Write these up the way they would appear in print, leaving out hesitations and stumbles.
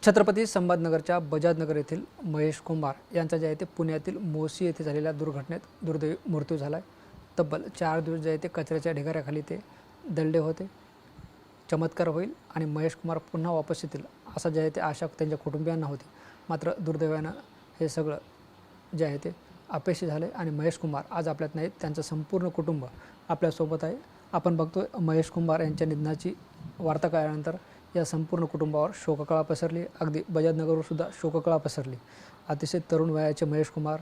छत्रपती संभाजीनगरच्या बजाजनगर येथील महेश कुंभार यांचा जे आहे ते पुण्यातील मोसी येथे झालेल्या दुर्घटनेत दुर्दैवी मृत्यू झाला आहे। तब्बल 4 दिवस जे आहे ते कचऱ्याच्या ढिगाऱ्याखाली ते दडले होते। चमत्कार होईल आणि महेश कुमार पुन्हा वापस येतील असं जे आहे ते आशा त्यांच्या कुटुंबियांना होती। मात्र दुर्दैवानं हे सगळं जे आहे ते अपेक्षित झाले आणि महेश कुमार आज आपल्यात नाहीत, त्यांचं संपूर्ण कुटुंब आपल्यासोबत आहे। आपण बघतोय महेश कुंभार यांच्या निधनाची वार्ता कळल्यानंतर या संपूर्ण कुटुंबावर शोककळा पसरली। अगदी बजाजनगरवर सुद्धा शोककळा पसरली। अतिशय तरुण वयाचे महेश कुमार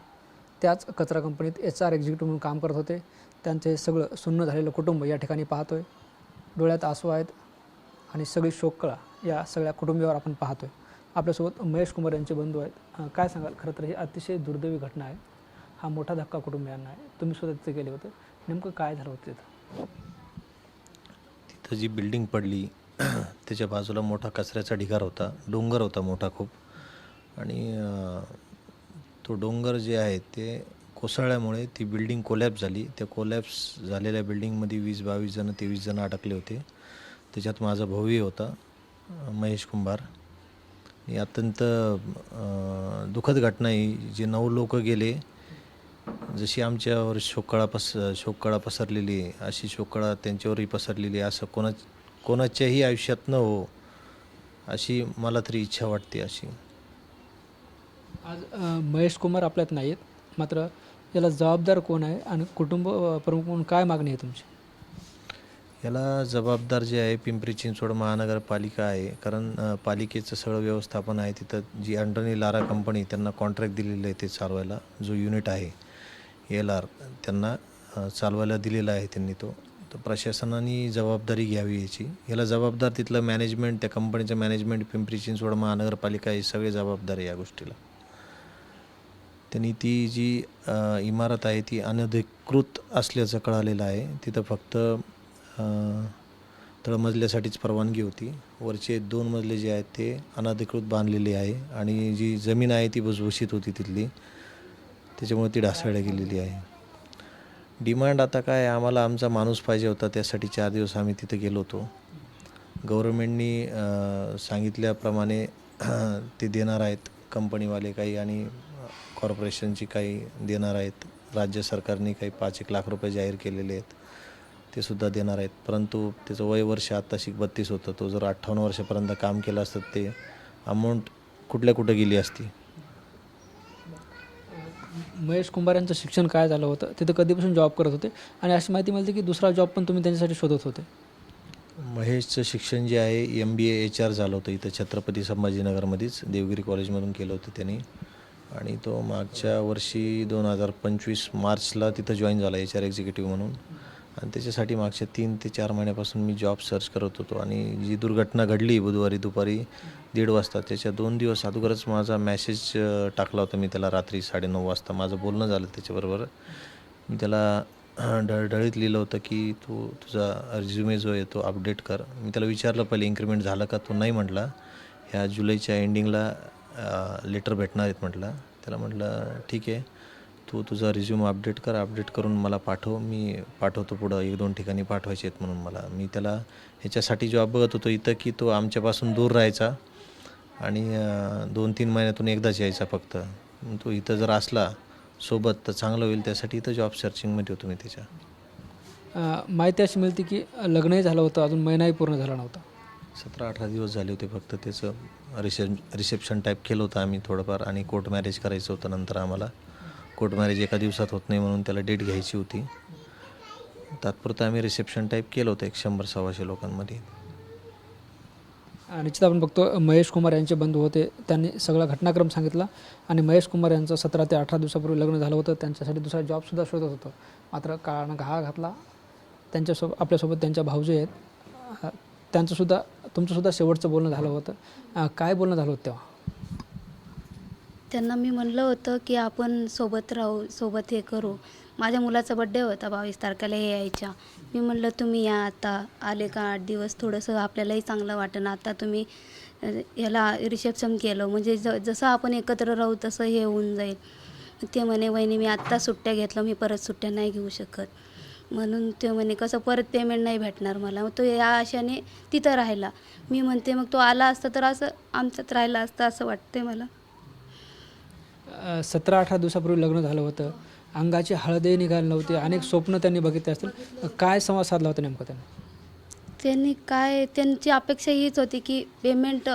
त्याच कचरा कंपनीत HR एक्झिक्युटिव्ह म्हणून काम करत होते। त्यांचे सगळं सुन्न झालेलं कुटुंब या ठिकाणी पाहतोय, डोळ्यात आसू आहेत आणि सगळी शोककळा या सगळ्या कुटुंबियावर आपण पाहतोय। आपल्यासोबत महेश कुमार यांचे बंधू आहेत। काय सांगाल? खरं तर ही अतिशय दुर्दैवी घटना आहे, हा मोठा धक्का कुटुंबियांना आहे। तुम्ही सुद्धा तिथे गेले होते, नेमकं काय झालं होतं तिथं? तिथं जी बिल्डिंग पडली त्याच्या बाजूला मोठा कचऱ्याचा ढिगार होता, डोंगर होता मोठा खूप। आणि तो डोंगर जे आहे ते कोसळल्यामुळे ती बिल्डिंग कोलॅप्स झाली। त्या कोलॅप्स झालेल्या बिल्डिंगमध्ये 20-22 जण 23 जण अडकले होते। त्याच्यात माझा भाऊही होता, महेश कुंभार। ही अत्यंत दुःखद घटना आहे। जे 9 लोक गेले, जशी आमच्यावर शोककळा पसरलेली आहे अशी शोककळा त्यांच्यावरही पसरलेली आहे। असं कोणाच्याही आयुष्यात न हो अशी मला तरी इच्छा वाटते। अशी आज महेश कुमार आपल्यात नाहीत, मात्र याला जबाबदार कोण आहे आणि कुटुंब प्रमुख म्हणून काय मागणी आहे तुमची? याला जबाबदार जे आहे पिंपरी चिंचवड महानगरपालिका आहे। कारण पालिकेचं सगळं व्यवस्थापन आहे तिथं। जी अंडरनी लारा कंपनी त्यांना कॉन्ट्रॅक्ट दिलेलं आहे ते चालवायला, जो युनिट आहे LR त्यांना चालवायला दिलेला आहे त्यांनी तो। तर प्रशासनाने जबाबदारी घ्यावी याची। याला जबाबदार तिथलं मॅनेजमेंट, त्या कंपनीचं मॅनेजमेंट, पिंपरी चिंचवड महानगरपालिका हे सगळे जबाबदार आहे या गोष्टीला। त्यांनी ती जी इमारत आहे ती अनधिकृत असल्याचं कळालेलं आहे। तिथं फक्त तळमजल्यासाठीच परवानगी होती। वरचे 2 मजले जे आहेत ते अनधिकृत बांधलेले आहे आणि जी जमीन आहे ती भुसभुशीत होती तिथली, त्याच्यामुळे ती ढासळल्या गेलेली आहे। डिमांड आता काय, आम्हाला आमचा माणूस पाहिजे होता, त्यासाठी 4 दिवस आम्ही तिथे गेलो होतो। गव्हर्नमेंटनी सांगितल्याप्रमाणे ते देणार आहेत कंपनीवाले काही, आणि कॉर्पोरेशनची काही देणार आहेत। राज्य सरकारने काही 5-1 लाख रुपये जाहीर केलेले आहेत, ते सुद्धा देणार आहेत। परंतु त्याचं वय वर्ष आत्ताशी 32 होतं। तो जर 58 वर्षापर्यंत काम केलं असतं ते अमाऊंट कुठं गेली असती। महेश कुंभार यांचं शिक्षण काय झालं होतं, तिथं कधीपासून जॉब करत होते आणि अशी माहिती मिळते की दुसरा जॉब पण तुम्ही त्यांच्यासाठी शोधत होते? महेशचं शिक्षण जे आहे MBA HR झालं होतं इथं छत्रपती संभाजीनगरमध्येच, देवगिरी कॉलेजमधून केलं होतं त्यांनी। आणि तो मागच्या वर्षी 2025 मार्चला तिथं जॉईन झाला HR एक्झिक्युटिव्ह म्हणून। आणि त्याच्यासाठी मागच्या 3 ते 4 महिन्यापासून मी जॉब सर्च करत होतो। आणि जी दुर्घटना घडली बुधवारी दुपारी 1:30 वाजता, त्याच्या 2 दिवस अगोदरच माझा मेसेज टाकला होता मी त्याला रात्री 9:30 वाजता। माझं बोलणं झालं त्याच्याबरोबर। मी त्याला ढळढळीत लिहिलं होतं की तुझा रिझ्युमे जो आहे तो अपडेट कर। मी त्याला विचारलं पहिले इन्क्रीमेंट झालं का, तो नाही म्हटला। ह्या जुलैच्या एंडिंगला लेटर भेटणार आहेत म्हटलं। त्याला म्हटलं ठीक आहे, तू तुझा रिझ्यूम अपडेट कर, अपडेट करून मला पाठव, मी पाठवतो पुढं। 1-2 ठिकाणी पाठवायचे आहेत म्हणून मला। मी त्याला ह्याच्यासाठी जॉब बघत होतो इथं की तो आमच्यापासून दूर राहायचा आणि 2-3 महिन्यातून एकदाच यायचा फक्त। तो इथं जर असला सोबत तर चांगलं होईल, त्यासाठी इथं जॉब सर्चिंगमध्ये होतो मी त्याच्या। माहिती अशी मिळते की लग्नही झालं होतं, अजून महिनाही पूर्ण झाला नव्हता। 17-18 दिवस झाले होते फक्त। त्याचं रिसेप्शन टाईप केलं होतं आम्ही थोडंफार, आणि कोर्ट मॅरेज करायचं होतं नंतर आम्हाला। कोर्ट मॅरेज एका दिवसात होत नाही म्हणून त्याला डेट घ्यायची होती। तात्पुरतं आम्ही रिसेप्शन टाईप केलं होतं 100-125 लोकांमध्ये। निश्चित आपण बघतो महेश कुमार यांचे बंधू होते, त्यांनी सगळा घटनाक्रम सांगितला आणि महेश कुमार यांचं 17 ते 18 दिवसापूर्वी लग्न झालं होतं। त्यांच्यासाठी दुसरा जॉबसुद्धा शोधत होतं, मात्र काळानं घाला घातला। आपल्यासोबत त्यांच्या भाऊजी आहेत, तुमचंसुद्धा शेवटचं बोलणं झालं होतं। काय बोलणं झालं होतं तेव्हा? त्यांना मी म्हणलं होतं की आपण सोबत राहू, सोबत हे करू। माझ्या मुलाचा बड्डे होता 22 तारखेला, हे यायच्या। मी म्हणलं तुम्ही या, आता आले का 8 दिवस, थोडंसं आपल्यालाही चांगलं वाटेल। आता तुम्ही याला रिसेप्शन केलं म्हणजे जसं आपण एकत्र राहू तसं हे होऊन जाईल। ते म्हणे वहिनी मी आत्ता सुट्ट्या घेतलं, मी परत सुट्ट्या नाही घेऊ शकत। म्हणून ते म्हणे कसं परत पेमेंट नाही भेटणार मला. मग तो या आशाने तिथं राहिला. मी म्हणते मग तो आला असता तर असं आमच्यात राहिला असतं असं वाटते मला. 17-18 दिवसापूर्वी लग्न झालं होतं, अंगाची हळदही निघाली नव्हती, अनेक स्वप्न त्यांनी बघितले असतील. काय संवाद साधला होता नेमकं त्यांनी? त्यांची अपेक्षा हीच होती की पेमेंट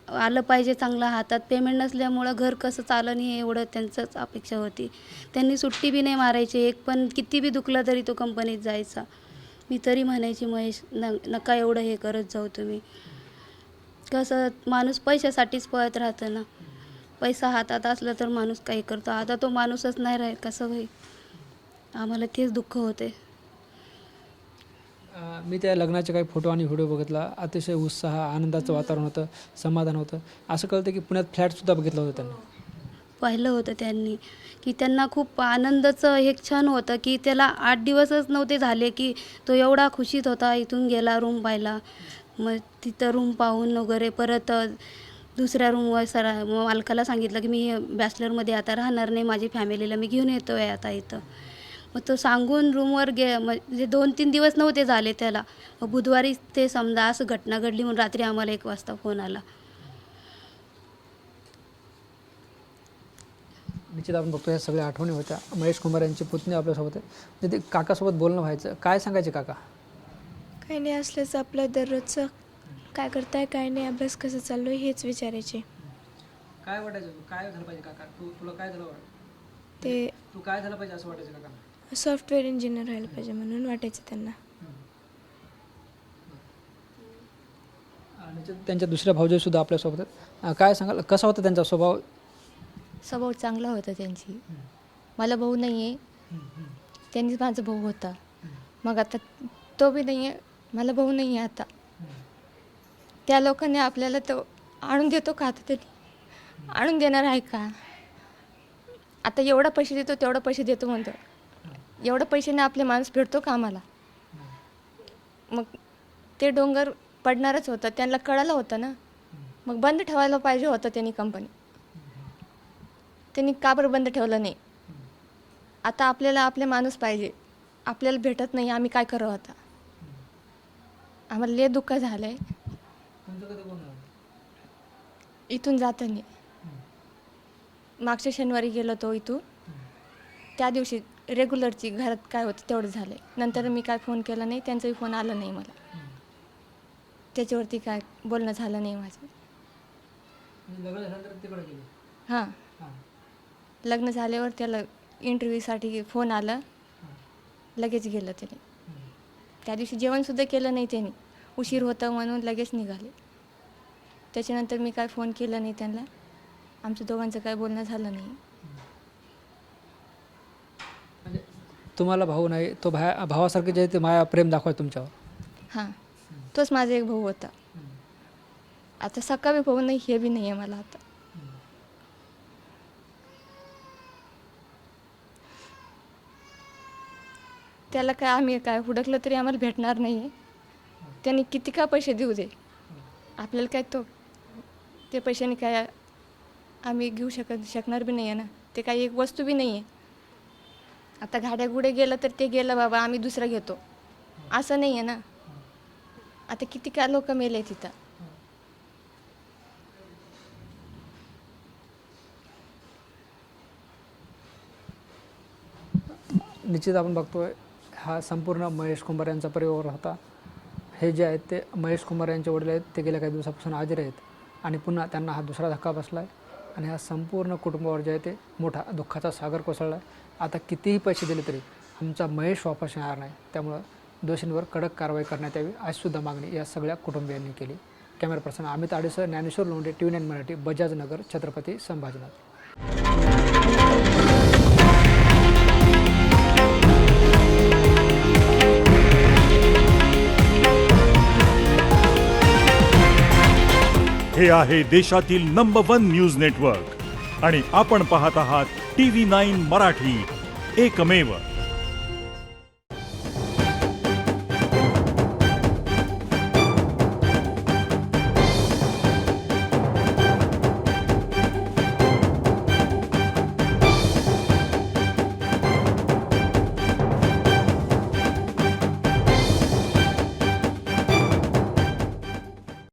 आलं पाहिजे चांगलं हातात. पेमेंट नसल्यामुळं घर कसं चालं नाही एवढं त्यांचंच अपेक्षा होती. त्यांनी सुट्टी बी नाही मारायची एक, पण किती बी दुखलं तरी तो कंपनीत जायचा. मी तरी म्हणायची महेश नका एवढं हे करत जाऊ तुम्ही. कसं माणूस पैशासाठीच पळत राहतं ना. पैसा हातात असला तर माणूस काही करतो. आता तो माणूसच नाही राहील कसं होईल. आम्हाला तेच दुःख होते. मी त्या लग्नाचे काही फोटो आणि व्हिडिओ बघितला. अतिशय उत्साह, आनंदाचं वातावरण होतं, समाधान होतं. असं कळतं की पुण्यात फ्लॅटसुद्धा बघितलं होतं त्यांनी. पाहिलं होतं त्यांनी की त्यांना खूप आनंदाचं हे क्षण होतं की त्याला 8 दिवसच नव्हते झाले की तो एवढा खुशीत होता. इथून गेला रूम पाहिला, मग तिथं रूम पाहून वगैरे परत दुसऱ्या रूमवर मालकाला सांगितलं की मी बॅचलरमध्ये आता राहणार नाही, माझी फॅमिलीला मी घेऊन येतो आहे आता इथं. मग तो सांगून रूमवर म्हणजे 2-3 दिवस नव्हते झाले त्याला. मग बुधवारी ते समजा असं घटना घडली म्हणून रात्री आम्हाला 1 वाजता फोन आला. निश्चित आपण बघतो ह्या सगळ्या आठवणी होत्या. महेश कुंभार यांची पुतणी आपल्यासोबत आहे. म्हणजे ते काकासोबत बोलणं व्हायचं. काय सांगायचे काका? काही नाही, असलंच आपलं दररोजचं काय करताय काय नाही, अभ्यास कसं चालू आहे हेच विचारायचे. काय वाटायचं? काय झालं पाहिजे काका? तुला काय झालं ते तू काय झालं पाहिजे असं वाटायचं काका? सॉफ्टवेअर इंजिनियर व्हायला पाहिजे म्हणून वाटायचं त्यांना. आणि त्यांच्या दुसऱ्या भाऊजाईसुद्धा आपल्यासोबत आहेत. काय सांगाल, कसा होता त्यांचा स्वभाव? स्वभाव चांगला होता त्यांची. मला भाऊ नाही आहे, त्यांनीच माझा भाऊ होता. मग आता तो बी नाही आहे, मला भाऊ नाही आहे आता. त्या लोकांनी आपल्याला तो आणून देतो का? आता तरी आणून देणार आहे का? आता एवढा पैसे देतो तेवढा पैसे देतो म्हणतो. एवढं पैशाने आपले माणूस भेटतो का आम्हाला? मग ते डोंगर पडणारच होतं, त्यांना कळालं होतं ना. मग बंद ठेवायला पाहिजे होतं त्यांनी कंपनी. त्यांनी का बरं बंद ठेवलं नाही? आता आपल्याला आपले माणूस पाहिजे, आपल्याला भेटत नाही, आम्ही काय करावं आता? आम्हाला लय दुःख झालं आहे. इथून जाताना मागच्या शनिवारी गेलो तो इथून. त्या दिवशी रेग्युलरची घरात काय होतं तेवढं झालं आहे. नंतर मी काय फोन केला नाही, त्यांचाही फोन आला नाही मला. त्याच्यावरती काय बोलणं झालं नाही माझं. हां, लग्न झाल्यावर त्याला इंटरव्ह्यूसाठी फोन आला, लगेच गेलं त्याने. त्या दिवशी जेवणसुद्धा केलं नाही त्याने, उशीर होतं म्हणून लगेच निघाले. त्याच्यानंतर मी काय फोन केला नाही त्यांना. आमच्या दोघांचं काय बोलणं झालं नाही. म्हणजे तुम्हाला भाऊ नाही, तो भावासारखे जे ते माया प्रेम दाखवायचं तुमच्यावर. हां, तोच माझा एक भाऊ होता. आता सक्का बी भाऊ नाही, हे बी नाही आहे मला आता. त्याला काय आम्ही काय हुडकलं तरी आम्हाला भेटणार नाही आहे. त्यांनी किती का पैसे देऊ दे, आपल्याला काय तो ते पैशाने काय आम्ही घेऊ शकणार बी नाही आहे ना. ते काही एक वस्तू बी नाही आहे. आता गाड्या गुडे गेलं तर ते गेलं बाबा, आम्ही दुसरं घेतो असं नाही आहे ना. आता किती काय लोक मेले तिथं. निश्चित आपण बघतोय हा संपूर्ण महेश कुंभार यांचा परिवार होता. हे जे आहेत ते महेश कुंभार यांचे वडील आहेत, ते गेल्या काही दिवसापासून आजारी आहेत आणि पुन्हा त्यांना हा दुसरा धक्का बसला आहे आणि हा संपूर्ण कुटुंबावर जे आहे ते मोठा दुःखाचा सागर कोसळला आहे. आता कितीही पैसे दिले तरी आमचा महेश वापस येणार नाही, त्यामुळं दोषींवर कडक कारवाई करण्यात यावी अशीसुद्धा मागणी या सगळ्या कुटुंबियांनी केली. कॅमेरा पर्सन अमित आडेसह ज्ञानेश्वर लोंढे, TV9 मराठी, बजाजनगर, छत्रपती संभाजीनगर. हे आहे देशातील नंबर 1 न्यूज नेटवर्क आणि आपण पाहत आहात TV9 मराठी, एकमेव.